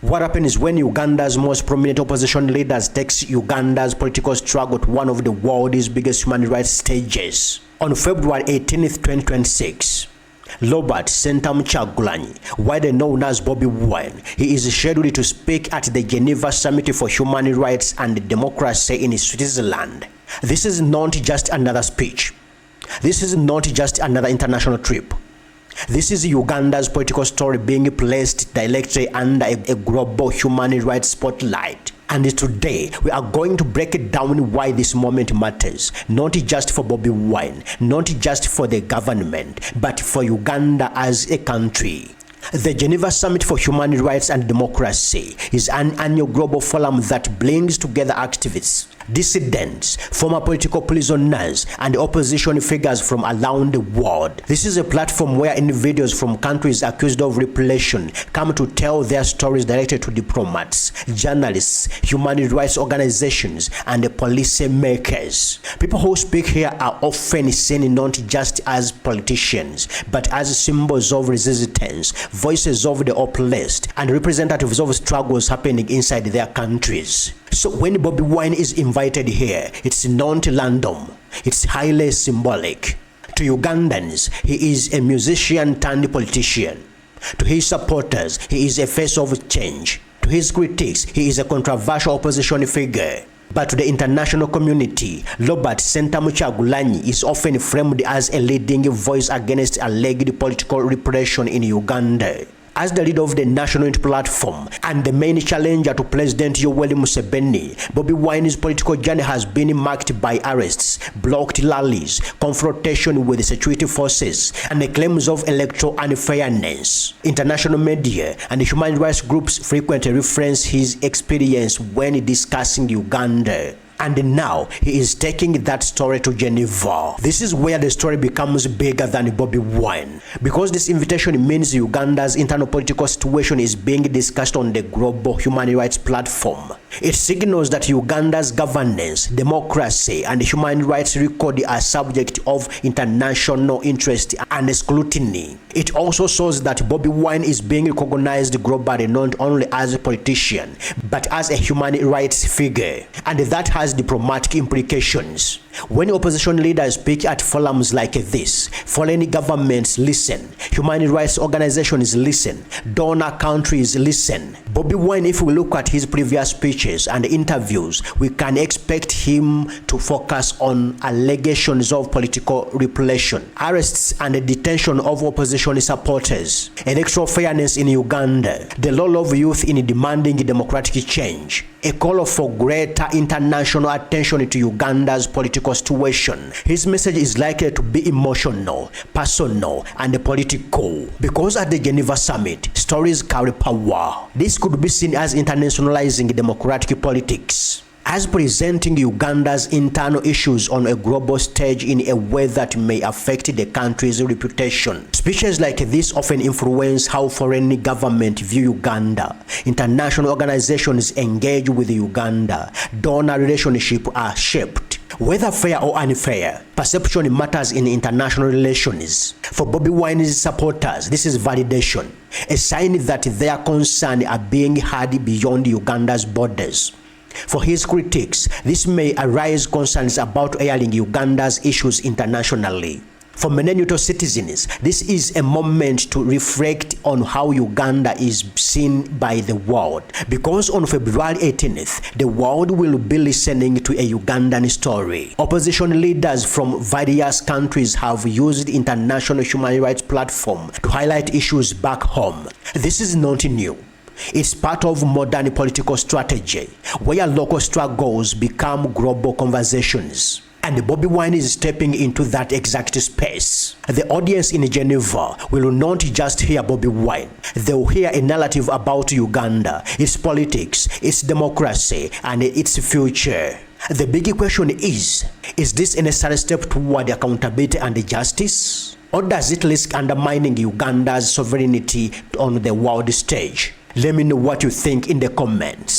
What happens when Uganda's most prominent opposition leaders takes Uganda's political struggle to one of the world's biggest human rights stages? On February 18th, 2026, Ssentamu Kyagulanyi, widely known as Bobi Wine, he is scheduled to speak at the Geneva Summit for Human Rights and Democracy in Switzerland. This is not just another speech. This is not just another international trip. This is Uganda's political story being placed directly under a global human rights spotlight. And today, we are going to break it down why this moment matters, not just for Bobi Wine, not just for the government, but for Uganda as a country. The Geneva Summit for Human Rights and Democracy is an annual global forum that brings together activists, dissidents, former political prisoners, and opposition figures from around the world. This is a platform where individuals from countries accused of repression come to tell their stories directed to diplomats, journalists, human rights organizations, and policymakers. People who speak here are often seen not just as politicians, but as symbols of resistance, voices of the oppressed, and representatives of struggles happening inside their countries. So when Bobi Wine is invited here, it's not random, it's highly symbolic. To Ugandans, he is a musician turned politician. To his supporters, he is a face of change. To his critics, he is a controversial opposition figure. But to the international community, Ssentamu Kyagulanyi is often framed as a leading voice against alleged political repression in Uganda. As the leader of the national unity platform and the main challenger to President Yoweri Museveni, Bobi Wine's political journey has been marked by arrests, blocked rallies, confrontation with security forces, and the claims of electoral unfairness. International media and human rights groups frequently reference his experience when discussing Uganda. And now, he is taking that story to Geneva. This is where the story becomes bigger than Bobi Wine. Because this invitation means Uganda's internal political situation is being discussed on the global human rights platform. It signals that Uganda's governance, democracy, and human rights record are subject of international interest and scrutiny. It also shows that Bobi Wine is being recognized globally not only as a politician, but as a human rights figure. And that has diplomatic implications. When opposition leaders speak at forums like this, foreign governments listen, human rights organizations listen, donor countries listen. Bobi Wine, if we look at his previous speeches and interviews, we can expect him to focus on allegations of political repression, arrests and detention of opposition supporters, electoral fairness in Uganda, the role of youth in demanding democratic change, a call for greater international attention to Uganda's political situation. His message is likely to be emotional, personal, and political. Because at the Geneva Summit, stories carry power. This could be seen as internationalizing democratic politics, as presenting Uganda's internal issues on a global stage in a way that may affect the country's reputation. Speeches like this often influence how foreign governments view Uganda. International organizations engage with Uganda. Donor relationships are shaped. Whether fair or unfair, perception matters in international relations. For Bobi Wine's supporters, this is validation, a sign that their concerns are being heard beyond Uganda's borders. For his critics, this may arise concerns about airing Uganda's issues internationally. For many neutral citizens, this is a moment to reflect on how Uganda is seen by the world. Because on February 18th, the world will be listening to a Ugandan story. Opposition leaders from various countries have used international human rights platforms to highlight issues back home. This is not new. It's part of modern political strategy, where local struggles become global conversations. And Bobi Wine is stepping into that exact space. The audience in Geneva will not just hear Bobi Wine. They will hear a narrative about Uganda, its politics, its democracy, and its future. The big question is this a necessary step toward accountability and justice? Or does it risk undermining Uganda's sovereignty on the world stage? Let me know what you think in the comments.